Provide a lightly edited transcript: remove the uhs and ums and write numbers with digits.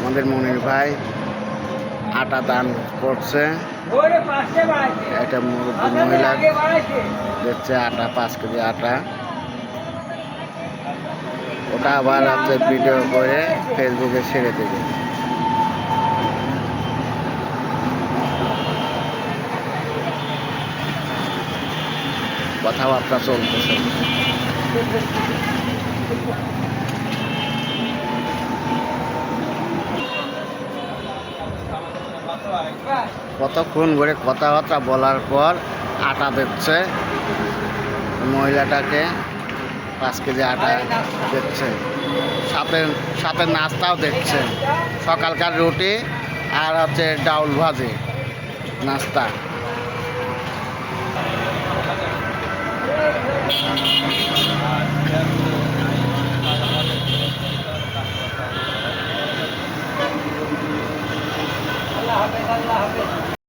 আমাদের মনির ভাই আটা দান করছে। একটা মহিলা দিচ্ছে আটা, 5 কেজি আটা। ওটা আবার হচ্ছে ভিডিও করে ফেসবুকে ছেড়ে দেবে। কথাবার্তা চলতেছে। কতক্ষণ করে কথাবার্তা বলার পর আটা দিচ্ছে মহিলাটাকে, 5 কেজি আটা দিচ্ছে, সাথে সাথে নাস্তাও দিচ্ছে। সকালকার রুটি আর হচ্ছে ডাউল ভাজি নাস্তা। আল্লাহ হাফেজ, আল্লাহ হাফেজ।